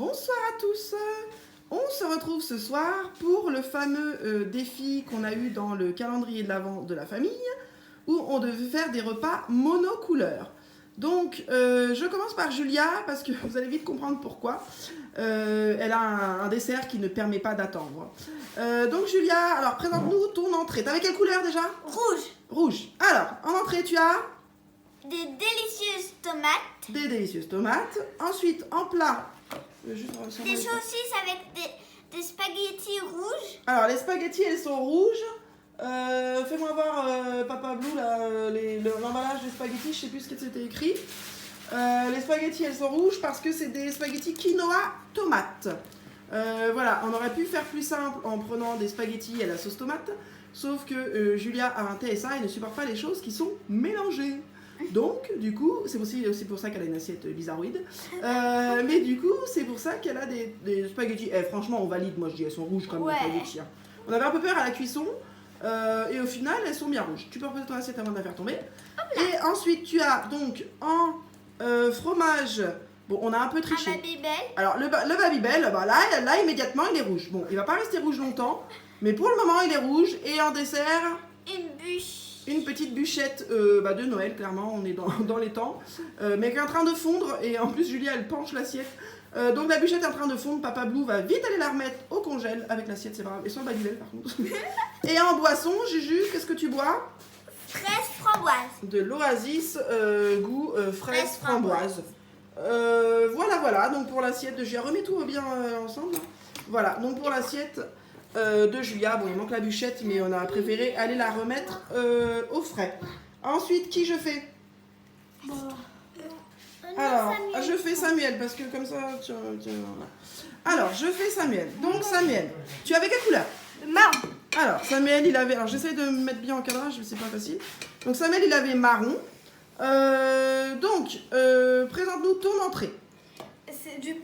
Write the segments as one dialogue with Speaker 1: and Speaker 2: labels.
Speaker 1: Bonsoir à tous. On se retrouve ce soir pour le fameux défi qu'on a eu dans le calendrier de l'Avent de la famille, où on devait faire des repas monocouleurs. Donc, je commence par Julia, parce que vous allez vite comprendre pourquoi. Elle a un dessert qui ne permet pas d'attendre. Donc, Julia, alors présente-nous ton entrée. T'avais quelle couleur déjà?
Speaker 2: Rouge.
Speaker 1: Rouge. Alors, en entrée, tu as
Speaker 2: Des délicieuses tomates.
Speaker 1: des délicieuses tomates. Ensuite, en plat,
Speaker 2: Des saucisses avec des spaghettis rouges.
Speaker 1: Alors, les spaghettis, elles sont rouges. Fais-moi voir, Papa Blue, l'emballage des spaghettis, je sais plus ce que c'était écrit. Les spaghettis, elles sont rouges parce que c'est des spaghettis quinoa tomates. Voilà, on aurait pu faire plus simple en prenant des spaghettis à la sauce tomate, sauf que Julia a un TSA et ne supporte pas les choses qui sont mélangées. Donc, du coup, c'est aussi pour ça qu'elle a une assiette bizarroïde. Mais du coup, c'est pour ça qu'elle a des spaghettis. Franchement, on valide, moi je dis, elles sont rouges comme les spaghettis. Hein. On avait un peu peur à la cuisson. Et au final, elles sont bien rouges. Tu peux reposer ton assiette avant de la faire tomber. Et ensuite, tu as donc en fromage. Bon, on a un peu triché.
Speaker 2: Un Babybel.
Speaker 1: Alors, le Babybel, bah là, immédiatement, il est rouge. Bon, il va pas rester rouge longtemps. Mais pour le moment, il est rouge. Et en dessert, une petite bûchette de Noël, clairement. On est dans les temps. Mais qui est en train de fondre. Et en plus, Julia, elle penche l'assiette. Donc la bûchette est en train de fondre, Papa Blue va vite aller la remettre au congèle avec l'assiette, c'est pas grave, et sans le Babybel par contre. Et en boisson, Juju, qu'est-ce que tu bois?
Speaker 2: Fraise framboise.
Speaker 1: De l'Oasis goût fraise framboise. Voilà, donc pour l'assiette de Julia, remets tout bien ensemble. Voilà, donc pour l'assiette de Julia, bon il manque la bûchette, mais on a préféré aller la remettre au frais. Ensuite, qui je fais? Alors, je fais Samuel, parce que comme ça, tiens, voilà. Alors, je fais Samuel. Donc, Samuel, tu avais quelle couleur?
Speaker 2: Marron.
Speaker 1: Alors, Samuel, il avait... Alors, j'essaie de me mettre bien en cadrage, mais c'est pas facile. Donc, Samuel, il avait marron. Présente-nous ton entrée.
Speaker 2: C'est des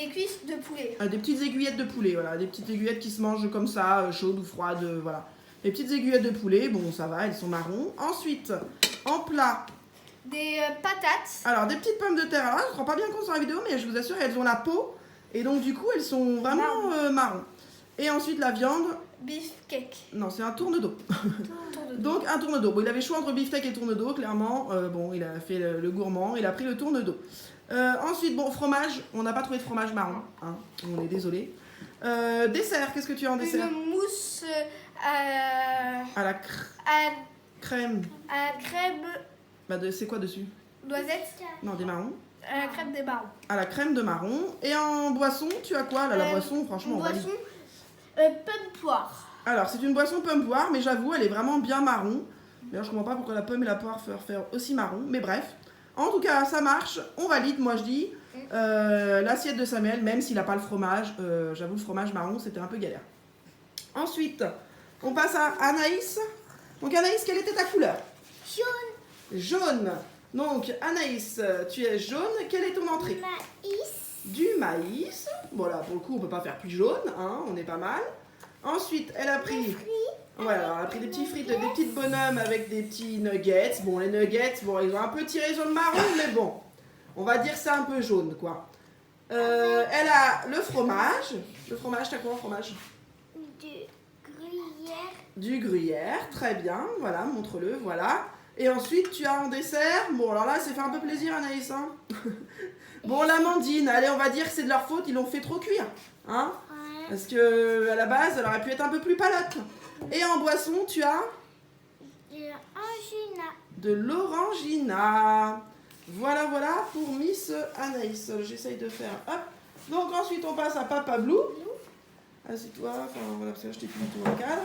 Speaker 2: cuisses de poulet.
Speaker 1: Des petites aiguillettes de poulet, voilà. Des petites aiguillettes qui se mangent comme ça, chaudes ou froides, voilà. Les petites aiguillettes de poulet, bon, ça va, elles sont marron. Ensuite, en plat...
Speaker 2: Des patates.
Speaker 1: Alors, des petites pommes de terre. Alors, je ne me rends pas bien compte sur la vidéo, mais je vous assure, elles ont la peau. Et donc, du coup, elles sont vraiment marron. Et ensuite, la viande.
Speaker 2: Beefcake.
Speaker 1: Non, c'est un tourne-dos. Donc, un tourne-dos. Bon, il avait le choix entre beefsteak et tourne-dos, clairement. Bon, il a fait le gourmand. Il a pris le tourne-dos. Ensuite, bon, fromage. On n'a pas trouvé de fromage marron. Hein, on est désolé. Dessert, qu'est-ce que tu as en dessert?
Speaker 2: Une mousse
Speaker 1: à la crème.
Speaker 2: À crème
Speaker 1: Bah, c'est quoi dessus?
Speaker 2: noisette.
Speaker 1: Non, des marrons.
Speaker 2: À la crème des marrons.
Speaker 1: À la crème de marron. Et en boisson, tu as quoi là? La boisson, franchement,
Speaker 2: une
Speaker 1: on valide.
Speaker 2: boisson pomme poire.
Speaker 1: Alors, c'est une boisson pomme poire, mais j'avoue, elle est vraiment bien marron. D'ailleurs, je comprends pas pourquoi la pomme et la poire faire aussi marron, mais bref. En tout cas, ça marche, on valide, moi je dis. L'assiette de Samuel, même s'il n'a pas le fromage, j'avoue, le fromage marron, c'était un peu galère. Ensuite, on passe à Anaïs. Donc, Anaïs, quelle était ta couleur?
Speaker 2: Jaune.
Speaker 1: Jaune. Donc, Anaïs, tu es jaune. Quelle est ton entrée?
Speaker 2: Maïs.
Speaker 1: Du maïs. Voilà, pour le coup, on peut pas faire plus jaune, hein, on est pas mal. Ensuite, elle a pris... Voilà, elle a pris des petits frites, des petites bonhommes avec des petits nuggets. Bon, les nuggets, bon, ils ont un peu tiré jaune marron, mais bon, on va dire c'est un peu jaune, quoi. Elle a le fromage. Le fromage, t'as quoi en fromage?
Speaker 2: Du gruyère.
Speaker 1: Du gruyère, très bien. Voilà, montre-le, voilà. Et ensuite, tu as en dessert... Bon, alors là, c'est fait un peu plaisir, Anaïs, hein. Bon, l'amandine, allez, on va dire que c'est de leur faute, ils l'ont fait trop cuire, hein. Parce que à la base, elle aurait pu être un peu plus palote. Et en boisson, tu as de l'orangina. Voilà pour Miss Anaïs. J'essaye de faire. Hop. Donc ensuite, on passe à Papa Blue. Assieds-toi. Enfin voilà, parce que là, je t'ai plus du tout dans le cadre.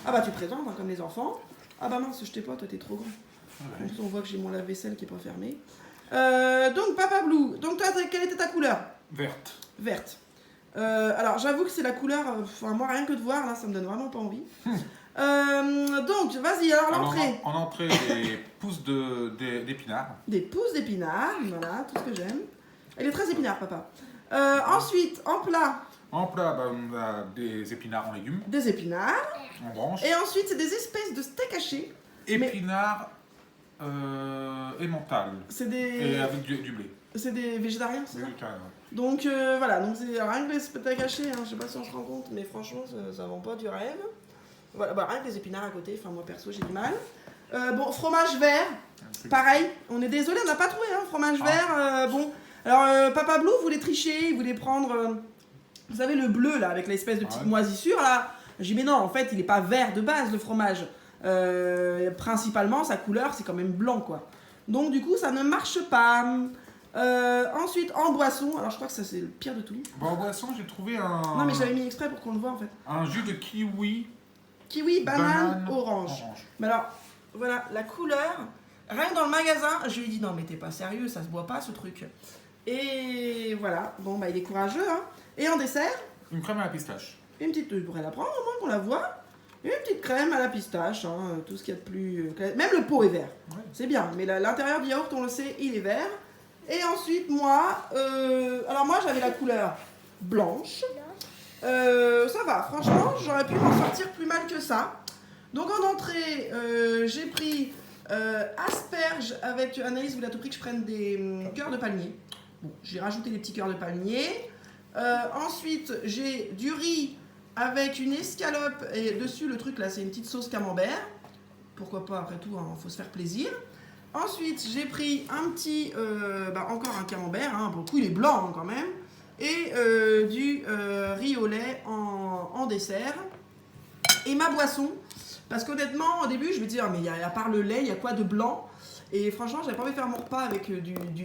Speaker 1: Ah bah tu présentes hein, comme les enfants. Ah bah mince, je t'ai pas. Toi, t'es trop grand. En plus, on voit que j'ai mon lave-vaisselle qui est pas fermé. Donc Papa Blue. Donc toi, quelle était ta couleur?
Speaker 3: Verte.
Speaker 1: Verte. Alors j'avoue que c'est la couleur, enfin moi rien que de voir là ça me donne vraiment pas envie. Donc vas-y alors l'entrée.
Speaker 3: En entrée des pousses d'épinards.
Speaker 1: Des pousses d'épinards, voilà tout ce que j'aime. Elle est très épinard papa. Ensuite en plat.
Speaker 3: En plat on a des épinards en légumes.
Speaker 1: Des épinards.
Speaker 3: En branches.
Speaker 1: Et ensuite c'est des espèces de steak haché.
Speaker 3: Épinards emmental.
Speaker 1: C'est des...
Speaker 3: Et avec du blé.
Speaker 1: C'est des végétariens c'est ça?
Speaker 3: Végétarien.
Speaker 1: Donc voilà, donc c'est rien que les steaks hachés, hein, je sais pas si on se rend compte, mais franchement ça vend pas du rêve. Voilà, bah, rien que les épinards à côté, enfin moi perso j'ai du mal. Bon, fromage vert, pareil, on est désolé, on n'a pas trouvé, hein, fromage vert, bon. Alors Papa Blue voulait tricher, il voulait prendre, vous savez le bleu là, avec l'espèce de petite moisissure là. J'ai dit mais non, en fait il est pas vert de base le fromage. Principalement sa couleur c'est quand même blanc quoi. Donc du coup ça ne marche pas. Ensuite en boisson, alors je crois que ça c'est le pire de tout.
Speaker 3: Bon, en boisson, j'ai trouvé un.
Speaker 1: Non mais j'avais mis exprès pour qu'on le voit en fait.
Speaker 3: Un jus de kiwi.
Speaker 1: Kiwi, banane, orange. Mais alors, voilà, la couleur, rien que dans le magasin, je lui ai dit non mais t'es pas sérieux, ça se boit pas ce truc. Et voilà, bon bah il est courageux hein. Et en dessert,
Speaker 3: Une crème à la pistache.
Speaker 1: une petite, je pourrais la prendre au moins qu'on la voit. Une petite crème à la pistache, hein, tout ce qu'il y a de plus... Même le pot est vert,
Speaker 3: Ouais.
Speaker 1: c'est bien. Mais l'intérieur du yaourt, on le sait, il est vert. Et ensuite, moi, alors moi j'avais la couleur blanche. Ça va, franchement, j'aurais pu m'en sortir plus mal que ça. Donc en entrée, j'ai pris asperges avec Anaïs, vous l'avez tout pris que je prenne des cœurs de palmier. Bon, j'ai rajouté des petits cœurs de palmier. Ensuite, j'ai du riz avec une escalope et dessus le truc là, c'est une petite sauce camembert. Pourquoi pas, après tout, hein, faut se faire plaisir. Ensuite, j'ai pris un petit, encore un camembert, hein, pour le coup il est blanc hein, quand même. Et du riz au lait en dessert. Et ma boisson, parce qu'honnêtement, au début, je me disais, ah, mais à part le lait, il y a quoi de blanc? Et franchement, j'avais pas envie de faire mon repas avec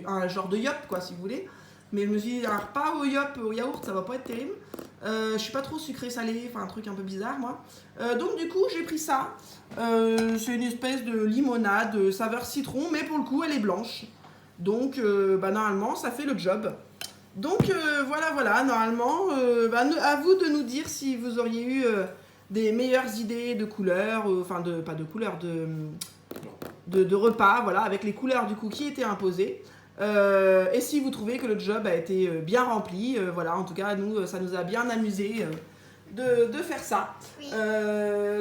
Speaker 1: un genre de yop, quoi, si vous voulez. Mais je me suis dit, un repas au yop, au yaourt, ça va pas être terrible. Je suis pas trop sucré-salé, enfin un truc un peu bizarre, moi. Donc du coup, j'ai pris ça. C'est une espèce de limonade saveur citron, mais pour le coup, elle est blanche. Donc, normalement, ça fait le job. Donc voilà, normalement, à vous de nous dire si vous auriez eu des meilleures idées de couleurs, pas de couleurs, de repas, voilà, avec les couleurs du coup qui étaient imposées. Et si vous trouvez que le job a été bien rempli, voilà, en tout cas, nous, ça nous a bien amusé de faire ça.
Speaker 2: Oui.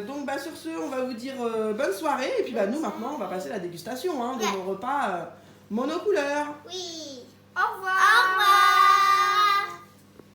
Speaker 1: Donc sur ce, on va vous dire bonne soirée, et puis nous, maintenant, on va passer à la dégustation de nos repas monocouleurs.
Speaker 2: Oui. Au revoir. Au revoir.